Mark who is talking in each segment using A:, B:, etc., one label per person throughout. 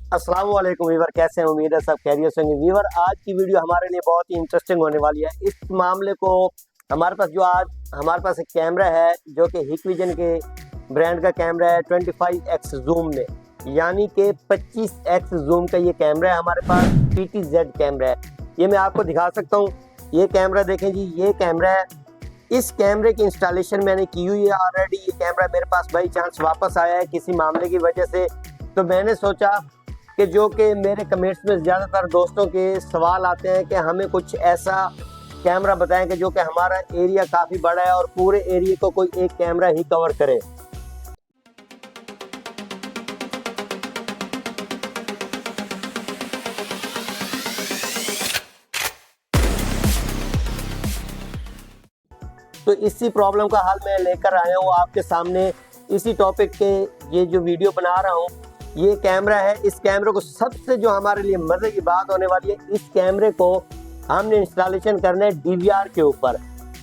A: अस्सलाम वालेकुम वीवर, कैसे हैं? उम्मीद है सब खैरियत से होंगे। वीवर, आज की वीडियो हमारे लिए बहुत ही इंटरेस्टिंग होने वाली है। इस मामले को हमारे पास एक कैमरा है जो कि हिकविजन के ब्रांड का कैमरा है 25x जूम में, यानी कि 25x जूम का ये कैमरा है हमारे पास। PTZ कैमरा है, ये मैं आपको दिखा सकता हूँ। ये कैमरा देखें जी, ये कैमरा है। इस कैमरे की इंस्टॉलेशन मैंने की हुई है ऑलरेडी। ये कैमरा मेरे पास बाई चांस वापस आया है किसी मामले की वजह से, तो मैंने सोचा कि जो कि मेरे कमेंट्स में ज़्यादातर दोस्तों के सवाल आते हैं कि हमें कुछ ऐसा कैमरा बताएं कि जो कि हमारा एरिया काफ़ी बड़ा है और पूरे एरिया को कोई एक कैमरा ही कवर करे। तो इसी प्रॉब्लम का हल मैं लेकर आया हूँ आपके सामने। इसी टॉपिक के ये जो वीडियो बना रहा हूँ, ये कैमरा है। इस कैमरे को सबसे जो हमारे लिए मज़े की बात होने वाली है, इस कैमरे को हमने इंस्टॉलेशन करना है DVR के ऊपर।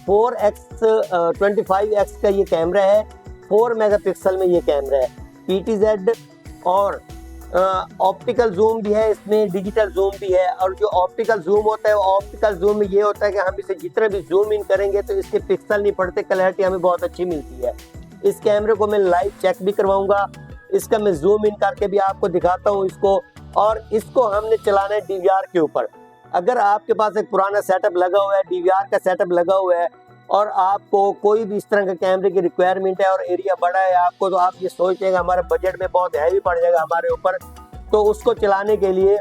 A: 25x का ये कैमरा है, 4 मेगापिक्सल में ये कैमरा है। PTZ और ऑप्टिकल जूम भी है इसमें, डिजिटल जूम भी है। और जो ऑप्टिकल जूम होता है, ऑप्टिकल जूम में ये होता है कि हम इसे जितना भी जूम इन करेंगे तो इसके पिक्सल नहीं पड़ते, क्लैरिटी हमें बहुत अच्छी मिलती है। इस कैमरे को मैं लाइव चेक भी करवाऊंगा, इसका मैं जूम इन करके भी आपको दिखाता हूँ इसको। और इसको हमने चलाना है DVR के ऊपर। अगर आपके पास एक पुराना सेटअप लगा हुआ है, DVR का सेटअप लगा हुआ है, और आपको कोई भी इस तरह के कैमरे की रिक्वायरमेंट है और एरिया बड़ा है आपको, तो आप ये सोचते हैं कि हमारे बजट में बहुत हैवी पड़ जाएगा हमारे ऊपर, तो उसको चलाने के लिए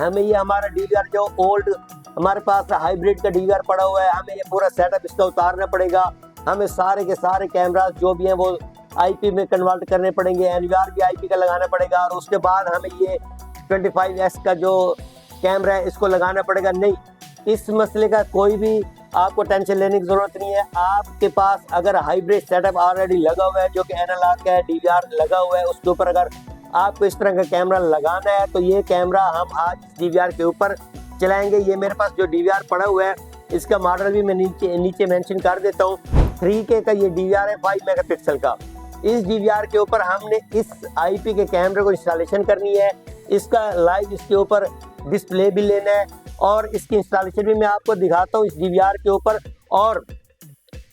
A: हमें ये हमारा DVR जो ओल्ड हमारे पास हाइब्रिड का DVR पड़ा हुआ है, हमें ये पूरा सेटअप इसका उतारना पड़ेगा। हमें सारे के सारे कैमरास जो भी हैं वो IP में कन्वर्ट करने पड़ेंगे, NVR भी IP का लगाना पड़ेगा। और उसके बाद हमें ये 25x का जो कैमरा है इसको लगाना पड़ेगा। नहीं, इस मसले का कोई भी आपको टेंशन लेने की ज़रूरत नहीं है। आपके पास अगर हाइब्रिड सेटअप ऑलरेडी लगा हुआ है जो कि एनालॉग का है, DVR लगा हुआ है, उसके ऊपर अगर आपको इस तरह का कैमरा लगाना है तो ये कैमरा हम आज DVR के ऊपर चलाएंगे। ये मेरे पास जो DVR पड़ा हुआ है, इसका मॉडल भी मैं नीचे मेंशन कर देता हूँ। 3K का ये DVR है, 5 मेगापिक्सल का। इस DVR के ऊपर हमने इस IP के कैमरे को इंस्टॉलेशन करनी है, इसका लाइव इसके ऊपर डिस्प्ले भी लेना है, और इसकी इंस्टॉलेशन भी मैं आपको दिखाता हूँ इस DVR के ऊपर। और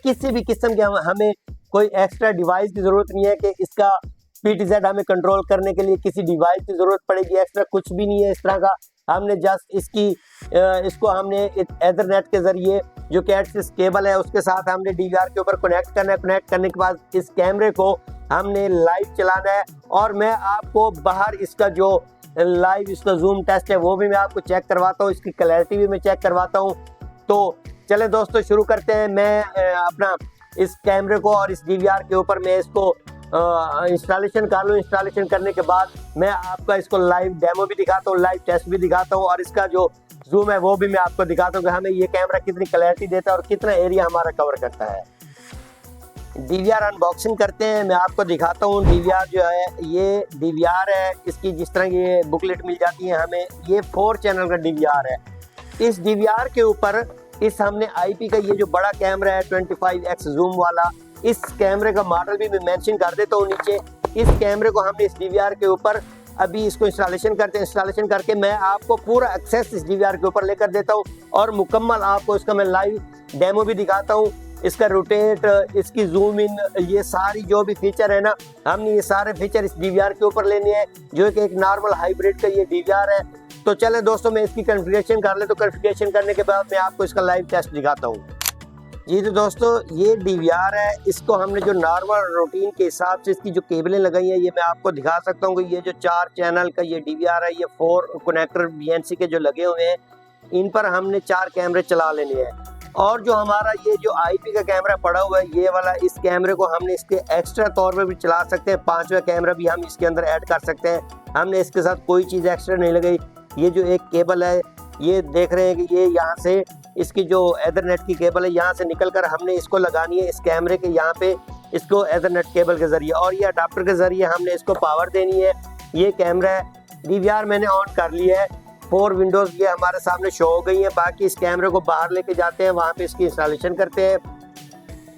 A: किसी भी किस्म के हमें कोई एक्स्ट्रा डिवाइस की ज़रूरत नहीं है कि इसका PTZ हमें कंट्रोल करने के लिए किसी डिवाइस की ज़रूरत पड़ेगी, एक्स्ट्रा कुछ भी नहीं है इस तरह का। हमने जस्ट इसको हमने एथरनेट के ज़रिए जो कैटसिस केबल है उसके साथ हमने DVR के ऊपर कनेक्ट करना है। कनेक्ट करने के बाद इस कैमरे को हमने लाइव चलाना है, और मैं आपको बाहर इसका जो लाइव इसका जूम टेस्ट है वो भी मैं आपको चेक करवाता हूँ, इसकी क्लैरिटी भी मैं चेक करवाता हूँ। तो चले दोस्तों, शुरू करते हैं। मैं अपना इस कैमरे को और इस DVR के ऊपर मैं इसको इंस्टॉलेशन कर लूँ। इंस्टॉलेशन करने के बाद मैं आपका इसको लाइव डेमो भी दिखाता हूँ, लाइव टेस्ट भी दिखाता हूँ, और इसका जो जूम है वो भी मैं आपको दिखाता हूँ कि हमें ये कैमरा कितनी क्लैरिटी देता है और कितना एरिया हमारा कवर करता है। DVR अनबॉक्सिंग करते हैं, मैं आपको दिखाता हूँ। DVR जो है, ये DVR है, इसकी जिस तरह की ये बुकलेट मिल जाती है हमें, ये 4 चैनल का DVR है। इस DVR के ऊपर इस हमने IP का ये जो बड़ा कैमरा है 25x जूम वाला, इस कैमरे का मॉडल भी मैं मेंशन कर देता हूँ नीचे। इस कैमरे को हमने इस DVR के ऊपर अभी इसको इंस्टॉलेशन करते हैं। इंस्टॉलेशन करके मैं आपको पूरा एक्सेस इस DVR के ऊपर लेकर देता हूँ, और मुकम्मल आपको इसका मैं लाइव डेमो भी दिखाता हूँ। इसका रोटेट, इसकी जूम इन, ये सारी जो भी फीचर है ना, हमने ये सारे फीचर इस DVR के ऊपर लेने हैं, जो कि एक नॉर्मल हाइब्रिड का ये DVR है। तो चले दोस्तों, मैं इसकी कॉन्फ़िगरेशन कर ले, तो कॉन्फ़िगरेशन करने के बाद मैं आपको इसका लाइव टेस्ट दिखाता हूँ। जी तो दोस्तों, ये DVR है। इसको हमने जो नॉर्मल रूटीन के हिसाब से इसकी जो केबलें लगाई हैं, ये मैं आपको दिखा सकता हूँ कि ये जो 4 चैनल का ये DVR है, ये 4 कनेक्टर BNC के जो लगे हुए हैं, इन पर हमने 4 कैमरे चला लेने हैं। और जो हमारा ये जो IP का कैमरा पड़ा हुआ है, ये वाला, इस कैमरे को हमने इसके एक्स्ट्रा तौर पे भी चला सकते हैं। 5वां कैमरा भी हम इसके अंदर ऐड कर सकते हैं। हमने इसके साथ कोई चीज़ एक्स्ट्रा नहीं लगाई। ये जो एक केबल है, ये देख रहे हैं कि ये यहाँ से इसकी जो एथरनेट की केबल है, यहाँ से निकल कर हमने इसको लगानी है इस कैमरे के यहाँ पे, इसको एथरनेट केबल के ज़रिए, और ये अडाप्टर के ज़रिए हमने इसको पावर देनी है। ये कैमरा है, DVR मैंने ऑन कर लिया है। 4 विंडोज़ ये हमारे सामने शो हो गई हैं। बाकी इस कैमरे को बाहर लेके जाते हैं, वहाँ पे इसकी इंस्टॉलेशन करते हैं।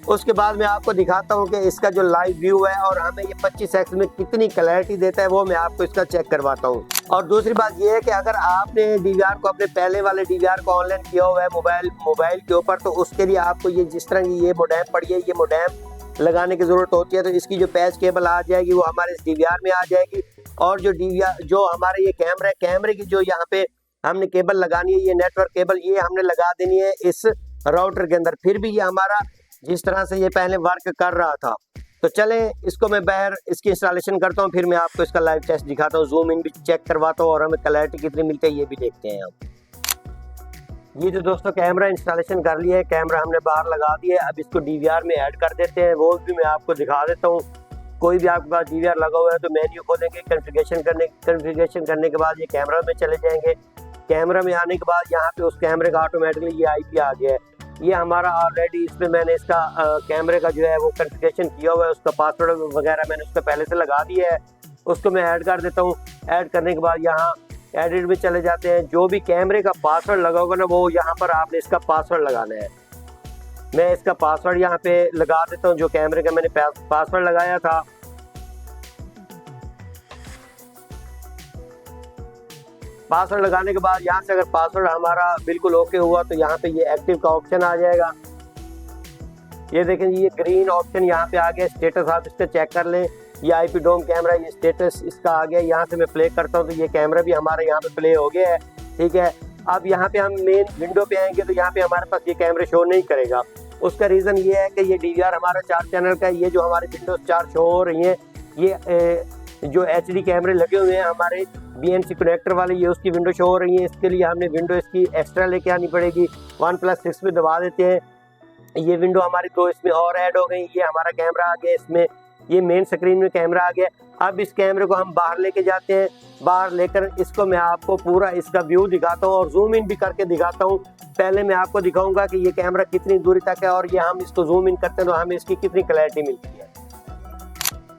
A: उसके बाद मैं आपको दिखाता हूँ कि इसका जो लाइव व्यू है और हमें ये 25x में कितनी क्लैरिटी देता है वो मैं आपको इसका चेक करवाता हूँ। और दूसरी बात ये है कि अगर आपने DVR को अपने पहले वाले DVR को ऑनलाइन किया हुआ है मोबाइल के ऊपर, तो उसके लिए आपको ये जिस तरह की ये मोडेम पड़ी है, ये मोडेम लगाने की ज़रूरत होती है। तो इसकी जो पैच केबल आ जाएगी वो हमारे इस DVR में आ जाएगी। और जो DVR जो हमारे ये कैमरे की जो यहाँ पे हमने केबल लगानी है, ये नेटवर्क केबल, ये हमने लगा देनी है इस राउटर के अंदर। फिर भी ये हमारा जिस तरह से ये पहले वर्क कर रहा था। तो चलें इसको मैं बाहर इसकी इंस्टॉलेशन करता हूँ, फिर मैं आपको इसका लाइव टेस्ट दिखाता हूँ, जूम इन भी चेक करवाता हूँ और हमें क्लैरिटी कितनी मिलती है ये भी देखते हैं हम। ये जो दोस्तों कैमरा इंस्टॉलेशन कर लिया है, कैमरा हमने बाहर लगा दिया है। अब इसको DVR में ऐड कर देते हैं, वो भी मैं आपको दिखा देता हूँ। कोई भी आपके पास DVR लगा हुआ है तो मेन्यू खोलेंगे, कन्फिगरेशन करने के बाद ये कैमरा में चले जाएंगे। कैमरा में आने के बाद यहाँ पे उस कैमरे का ऑटोमेटिकली ये IP आ गया है। ये हमारा ऑलरेडी इसमें मैंने इसका कैमरे का जो है वो कन्फिगरेशन किया हुआ है, उसका पासवर्ड वगैरह मैंने उसका पहले से लगा दिया है। उसको मैं ऐड कर देता हूँ। ऐड करने के बाद यहाँ एडिट में चले जाते हैं। जो भी कैमरे का पासवर्ड लगा होगा ना, वो यहाँ पर आपने इसका पासवर्ड लगाना है। मैं इसका पासवर्ड यहाँ पे लगा देता हूँ, जो कैमरे का मैंने पासवर्ड लगाया था। पासवर्ड लगाने के बाद यहाँ से अगर पासवर्ड हमारा बिल्कुल ओके हुआ तो यहाँ पे ये एक्टिव का ऑप्शन आ जाएगा। ये देखें ये ग्रीन ऑप्शन यहाँ पे आ गया। स्टेटस आप इसका चेक कर लें, ये IP डोम कैमरा, ये स्टेटस इसका आ गया। यहाँ से मैं प्ले करता हूँ तो ये कैमरा भी हमारे यहाँ पे प्ले हो गया है। ठीक है, अब यहाँ पे हम मेन विंडो पे आएंगे तो यहाँ पे हमारे पास ये कैमरे शो नहीं करेगा। उसका रीज़न ये है कि ये DVR हमारा 4 चैनल का है। ये जो हमारे विंडोज 4 शो हो रही हैं, ये जो HD कैमरे लगे हुए हैं हमारे BNC कनेक्टर वाले, ये उसकी विंडो शो हो रही है। इसके लिए हमने विंडो इसकी एक्स्ट्रा लेके आनी पड़ेगी। 1+6 पे दबा देते हैं, ये विंडो हमारी 2 इसमें और ऐड हो गई। ये हमारा कैमरा आ गया, इसमें ये मेन स्क्रीन में कैमरा आ गया। अब इस कैमरे को हम बाहर लेके जाते हैं। बाहर लेकर इसको मैं आपको पूरा इसका व्यू दिखाता हूँ और जूम इन भी करके दिखाता हूँ। पहले मैं आपको दिखाऊंगा कि ये कैमरा कितनी दूरी तक है और ये हम इसको जूम इन करते हैं तो हमें इसकी कितनी क्लैरिटी मिलती है।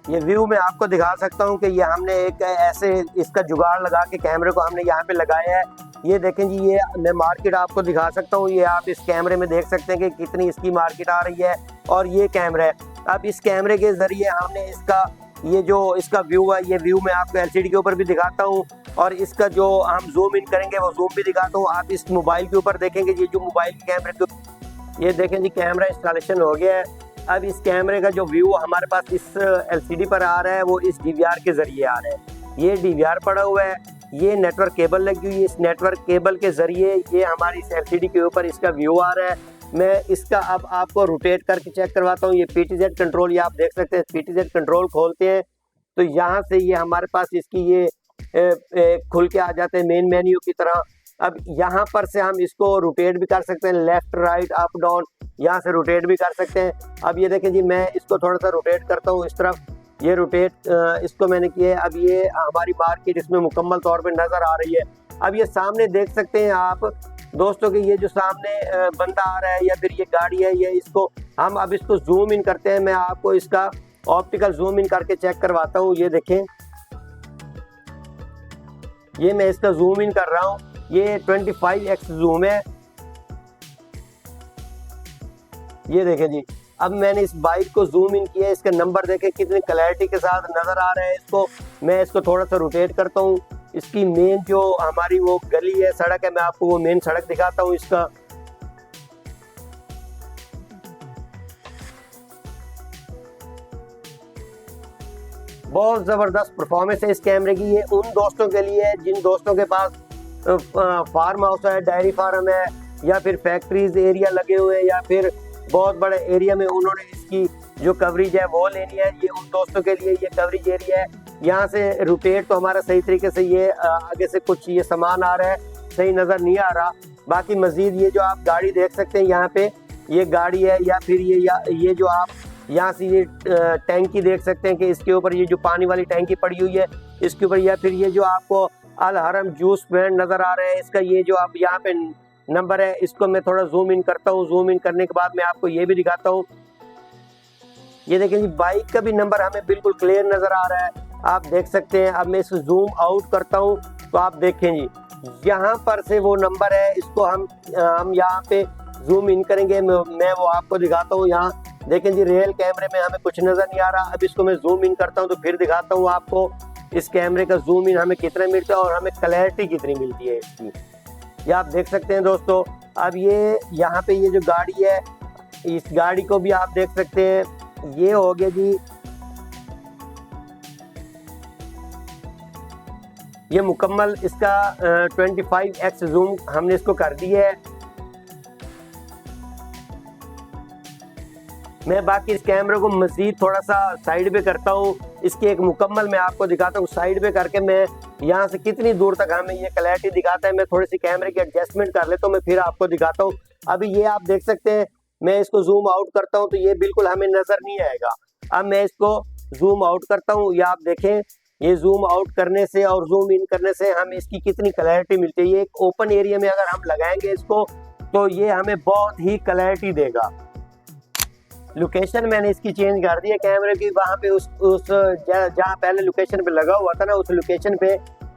A: ये व्यू मैं आपको दिखा सकता हूँ कि ये हमने एक ऐसे इसका जुगाड़ लगा के कैमरे को हमने यहाँ पे लगाया है। ये देखें जी, ये मैं मार्केट आपको दिखा सकता हूँ। ये आप इस कैमरे में देख सकते हैं कि कितनी इसकी मार्केट आ रही है। और ये कैमरा है। अब इस कैमरे के जरिए हमने इसका ये जो इसका व्यू है, ये व्यू मैं आपको LCD के ऊपर भी दिखाता हूँ और इसका जो हम जूम इन करेंगे वो जूम भी दिखाता हूँ। आप इस मोबाइल के ऊपर देखेंगे, ये जो मोबाइल के कैमरे के, ये देखें जी कैमरा इंस्टॉलेशन हो गया है। अब इस कैमरे का जो व्यू हमारे पास इस LCD पर आ रहा है वो इस DVR के जरिए आ रहा है। ये DVR पड़ा हुआ है, ये नेटवर्क केबल लगी हुई है। इस नेटवर्क केबल के जरिए ये हमारी इस LCD के ऊपर इसका व्यू आ रहा है। मैं इसका अब आपको रोटेट करके चेक करवाता हूँ। ये PTZ कंट्रोल, ये आप देख सकते हैं। PTZ कंट्रोल खोलते हैं तो यहाँ से ये हमारे पास इसकी ये खुल के आ जाते हैं मेन मेन्यू की तरह। अब यहाँ पर से हम इसको रोटेट भी कर सकते हैं, लेफ्ट राइट अप डाउन, यहाँ से रोटेट भी कर सकते हैं। अब ये देखें जी, मैं इसको थोड़ा सा रोटेट करता हूँ इस तरफ। ये रोटेट इसको मैंने किया है। अब ये हमारी मार्केट इसमें मुकम्मल तौर पे नज़र आ रही है। अब ये सामने देख सकते हैं आप दोस्तों कि ये जो सामने बंदा आ रहा है या फिर ये गाड़ी है, ये इसको हम अब इसको जूम इन करते हैं। मैं आपको इसका ऑप्टिकल जूम इन करके चेक करवाता हूँ। ये देखें, ये मैं इसका जूम इन कर रहा हूँ। ये 25x जूम है। ये देखें जी, अब मैंने इस बाइक को जूम इन किया। इसका नंबर देखें कितनी क्लैरिटी के साथ नजर आ रहा है इसको। मैं इसको थोड़ा सा रोटेट करता हूँ। इसकी मेन जो हमारी वो गली है, सड़क है, मैं आपको वो मेन सड़क दिखाता हूँ इसका। बहुत ज़बरदस्त परफॉर्मेंस है इस कैमरे की। ये उन दोस्तों के लिए है जिन दोस्तों के पास फार्म हाउस है, डायरी फार्म है, या फिर फैक्ट्रीज एरिया लगे हुए हैं, या फिर बहुत बड़े एरिया में उन्होंने इसकी जो कवरेज है वो लेनी है। ये उन दोस्तों के लिए ये कवरेज एरिया है। यहाँ से रोटेट तो हमारा सही तरीके से, ये आगे से कुछ ये सामान आ रहा है, सही नज़र नहीं आ रहा। बाकी मज़ीद ये जो आप गाड़ी देख सकते हैं यहाँ पे, ये गाड़ी है, या फिर ये जो आप यहाँ से ये टैंकी देख सकते हैं कि इसके ऊपर ये जो पानी वाली टैंकी पड़ी हुई है इसके ऊपर, या फिर ये जो आपको अल हरम जूस ब्रांड नज़र आ रहा है इसका, ये जो आप यहाँ पे नंबर है, इसको मैं थोड़ा जूम इन करता हूँ। जूम इन करने के बाद मैं आपको ये भी दिखाता हूँ। ये देखें जी, बाइक का भी नंबर हमें बिल्कुल क्लियर नज़र आ रहा है, आप देख सकते हैं। अब मैं इसे जूम आउट करता हूँ तो आप देखें जी, यहाँ पर से वो नंबर है, इसको हम यहाँ पे जूम इन करेंगे। मैं वो आपको दिखाता हूँ। यहाँ देखें जी रियल कैमरे में हमें कुछ नजर नहीं आ रहा। अब इसको मैं जूम इन करता हूँ तो फिर दिखाता हूँ आपको इस कैमरे का जूम इन हमें कितना मिलता है और हमें क्लैरिटी कितनी मिलती है इसकी, ये आप देख सकते हैं दोस्तों। अब ये यहाँ पे ये जो गाड़ी है, इस गाड़ी को भी आप देख सकते हैं। ये हो गया जी, ये मुकम्मल इसका 25x जूम हमने इसको कर दिया है। मैं बाकी इस कैमरे को मजीद थोड़ा सा साइड पे करता हूँ, इसकी एक मुकम्मल मैं आपको दिखाता हूँ। साइड पे करके मैं यहाँ से कितनी दूर तक हमें ये क्लैरिटी दिखाता है, मैं थोड़ी सी कैमरे की एडजस्टमेंट कर लेता हूँ, मैं फिर आपको दिखाता हूँ। अभी ये आप देख सकते हैं, मैं इसको जूम आउट करता हूँ तो ये बिल्कुल हमें नजर नहीं आएगा। अब मैं इसको जूम आउट करता हूँ, ये आप देखें, ये जूम आउट करने से और जूम इन करने से हमें इसकी कितनी क्लैरिटी मिलती है। ये एक ओपन एरिया में अगर हम लगाएंगे इसको तो ये हमें बहुत ही क्लैरिटी देगा। लोकेशन मैंने इसकी चेंज कर दी है कैमरे की, वहाँ पे उस जहाँ पहले लोकेशन पे लगा हुआ था ना, उस लोकेशन पे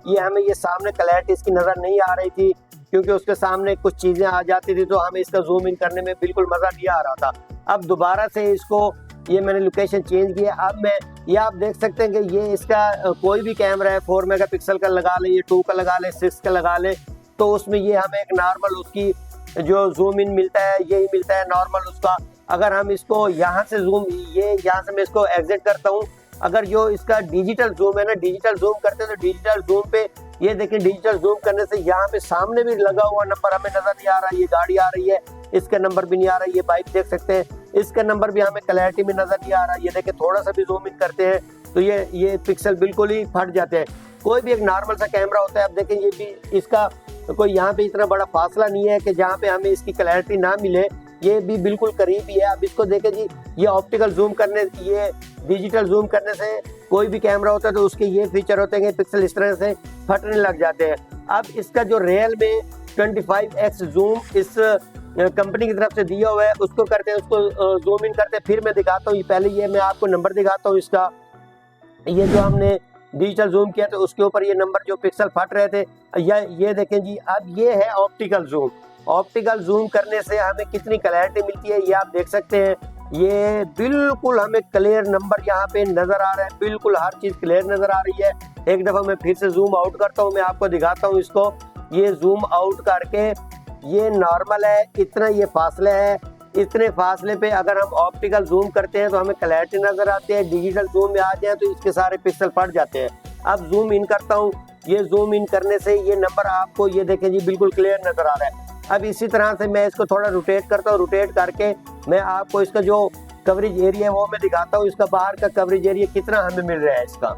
A: ये हमें ये सामने क्लैरिटी इसकी नज़र नहीं आ रही थी, क्योंकि उसके सामने कुछ चीज़ें आ जाती थी तो हमें इसका जूम इन करने में बिल्कुल मज़ा नहीं आ रहा था। अब दोबारा से इसको ये मैंने लोकेशन चेंज किया। अब मैं ये आप देख सकते हैं कि ये इसका कोई भी कैमरा है, 4 मेगापिक्सल का लगा ले, ये 2 का लगा ले, 6 का लगा ले, तो उसमें ये हमें एक नॉर्मल उसकी जो जूम इन मिलता है यही मिलता है नॉर्मल उसका। अगर हम इसको यहाँ से जूम, ये यहाँ से मैं इसको एग्जिट करता हूँ, अगर जो इसका डिजिटल जूम है ना, डिजिटल जूम करते हैं तो डिजिटल जूम पे ये देखें, डिजिटल जूम करने से यहाँ पे सामने भी लगा हुआ नंबर हमें नजर नहीं आ रहा। ये गाड़ी आ रही है, इसका नंबर भी नहीं आ रहा। ये बाइक देख सकते हैं, इसका नंबर भी हमें क्लैरिटी में नजर नहीं आ रहा। ये देखें, थोड़ा सा भी जूम इन करते हैं तो ये पिक्सल बिल्कुल ही फट जाते हैं। कोई भी एक नॉर्मल सा कैमरा होता है, अब देखें ये भी इसका कोई यहाँ पे इतना बड़ा फासला नहीं है कि जहाँ पे हमें इसकी क्लैरिटी ना मिले, ये भी बिल्कुल करीब ही है। अब इसको देखें जी, ये ऑप्टिकल जूम करने, ये डिजिटल जूम करने से कोई भी कैमरा होता है तो उसके ये फीचर होते हैं कि पिक्सल इस तरह से फटने लग जाते हैं। अब इसका जो रियल में 25x जूम इस कंपनी की तरफ से दिया हुआ है, उसको करते हैं, उसको जूम इन करते हैं, फिर मैं दिखाता हूँ। पहले ये मैं आपको नंबर दिखाता हूँ इसका। ये जो हमने डिजिटल जूम किया तो उसके ऊपर ये नंबर जो पिक्सल फट रहे थे, ये देखें जी। अब ये है ऑप्टिकल जूम। ऑप्टिकल जूम करने से हमें कितनी क्लैरिटी मिलती है ये आप देख सकते हैं। ये बिल्कुल हमें क्लियर नंबर यहाँ पे नजर आ रहा है, बिल्कुल हर चीज क्लियर नजर आ रही है। एक दफा मैं फिर से जूम आउट करता हूँ, मैं आपको दिखाता हूँ इसको। ये जूम आउट करके ये नॉर्मल है, इतना ये फासले है, इतने फासले पे अगर हम ऑप्टिकल जूम करते हैं तो हमें क्लैरिटी नजर आती है। डिजिटल जूम में आ जाए तो इसके सारे पिक्सल फट जाते हैं। अब जूम इन करता हूँ, ये जूम इन करने से ये नंबर आपको ये देखें जी बिल्कुल क्लियर नजर आ रहा है। अब इसी तरह से मैं इसको थोड़ा रोटेट करता हूँ, रोटेट करके मैं आपको इसका जो कवरेज एरिया है वो मैं दिखाता हूँ। इसका बाहर का कवरेज एरिया कितना हमें मिल रहा है इसका।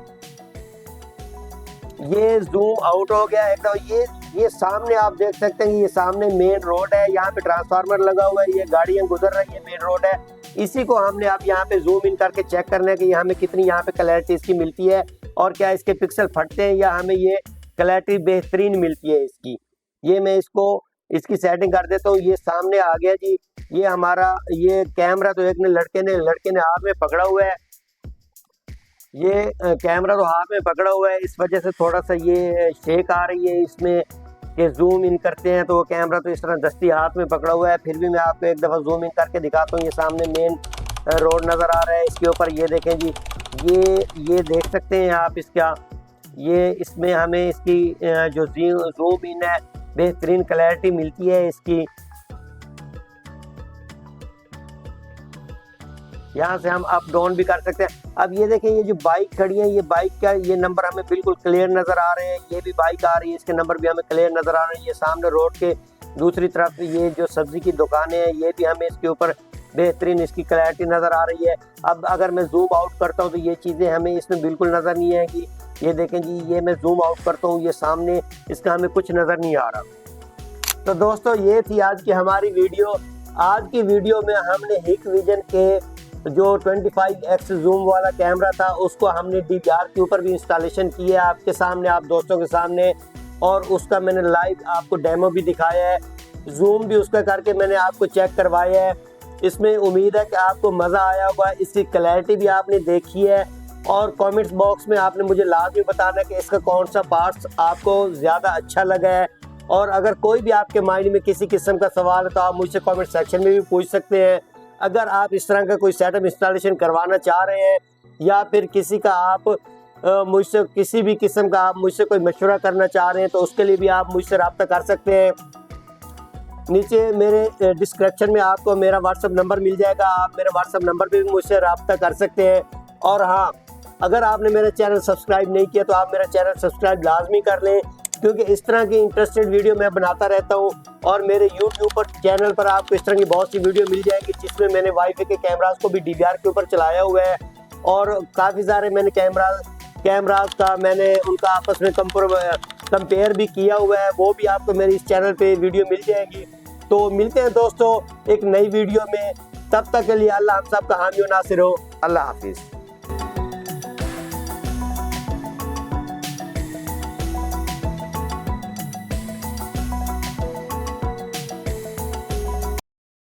A: ये जूम आउट हो गया एकदम। ये सामने आप देख सकते हैं, ये सामने मेन रोड है, यहाँ पे ट्रांसफार्मर लगा हुआ है, ये गाड़ियां गुजर रही है, मेन रोड है। इसी को हमने आप यहाँ पे जूम इन करके चेक करना है कि हमें कितनी यहाँ पे क्लैरिटी इसकी मिलती है और क्या इसके पिक्सल फटते हैं या हमें ये क्लैरिटी बेहतरीन मिलती है इसकी। ये मैं इसकी सेटिंग कर देता हूँ। ये सामने आ गया जी, ये हमारा ये कैमरा तो एक लड़के ने हाथ में पकड़ा हुआ है। ये कैमरा तो हाथ में पकड़ा हुआ है, इस वजह से थोड़ा सा ये शेक आ रही है इसमें कि जूम इन करते हैं तो वो कैमरा तो इस तरह दस्ती हाथ में पकड़ा हुआ है। फिर भी मैं आपको एक दफ़ा जूम इन करके दिखाता हूँ। ये सामने मेन रोड नज़र आ रहा है, इसके ऊपर ये देखें जी, ये देख सकते हैं आप इसका। ये इसमें हमें इसकी जो जूम इन है बेहतरीन क्लैरिटी मिलती है इसकी। यहाँ से हम अप डाउन भी कर सकते हैं। अब ये देखें, ये जो बाइक खड़ी है, ये बाइक का ये नंबर हमें बिल्कुल क्लियर नजर आ रहे हैं। ये भी बाइक आ रही है, इसके नंबर भी हमें क्लियर नजर आ रहे हैं। ये सामने रोड के दूसरी तरफ ये जो सब्जी की दुकानें हैं, ये भी हमें इसके ऊपर बेहतरीन इसकी क्लैरिटी नजर आ रही है। अब अगर मैं जूम आउट करता हूँ तो ये चीज़ें हमें इसमें बिल्कुल नजर नहीं है कि ये देखें जी, ये मैं जूम आउट करता हूँ, ये सामने इसका हमें कुछ नजर नहीं आ रहा। तो दोस्तों, ये थी आज की हमारी वीडियो। आज की वीडियो में हमने हिकविजन के जो 25x जूम वाला कैमरा था उसको हमने DVR के ऊपर भी इंस्टॉलेशन किया है आपके सामने, आप दोस्तों के सामने, और उसका मैंने लाइव आपको डेमो भी दिखाया है, जूम भी उसका करके मैंने आपको चेक करवाया है। इसमें उम्मीद है कि आपको मज़ा आया होगा, इसकी क्लैरिटी भी आपने देखी है। और कमेंट्स बॉक्स में आपने मुझे लाजमी बताना कि इसका कौन सा पार्ट्स आपको ज़्यादा अच्छा लगा है। और अगर कोई भी आपके माइंड में किसी किस्म का सवाल है तो आप मुझसे कमेंट सेक्शन में भी पूछ सकते हैं। अगर आप इस तरह का कोई सेटअप इंस्टॉलेशन करवाना चाह रहे हैं या फिर किसी का आप मुझसे किसी भी किस्म का आप मुझसे कोई मशवरा करना चाह रहे हैं तो उसके लिए भी आप मुझसे रब्ता कर सकते हैं। नीचे मेरे डिस्क्रिप्शन में आपको मेरा व्हाट्सअप नंबर मिल जाएगा, आप मेरे व्हाट्सअप नंबर पे भी मुझसे रब्ता कर सकते हैं। और हाँ, अगर आपने मेरा चैनल सब्सक्राइब नहीं किया तो आप मेरा चैनल सब्सक्राइब लाजमी कर लें, क्योंकि इस तरह की इंटरेस्टेड वीडियो मैं बनाता रहता हूँ। और मेरे यूट्यूब पर चैनल पर आपको इस तरह की बहुत सी वीडियो मिल जाएगी जिसमें मैंने वाईफाई के कैमराज को भी DVR के ऊपर चलाया हुआ है और काफ़ी सारे मैंने कैमराज का मैंने उनका आपस में कंपेयर भी किया हुआ है, वो भी आपको मेरे इस चैनल पे वीडियो मिल जाएगी। तो मिलते हैं दोस्तों एक नई वीडियो में, तब तक के लिए अल्लाह हम सब का हामी और नासिर हो। अल्लाह हाफिज़।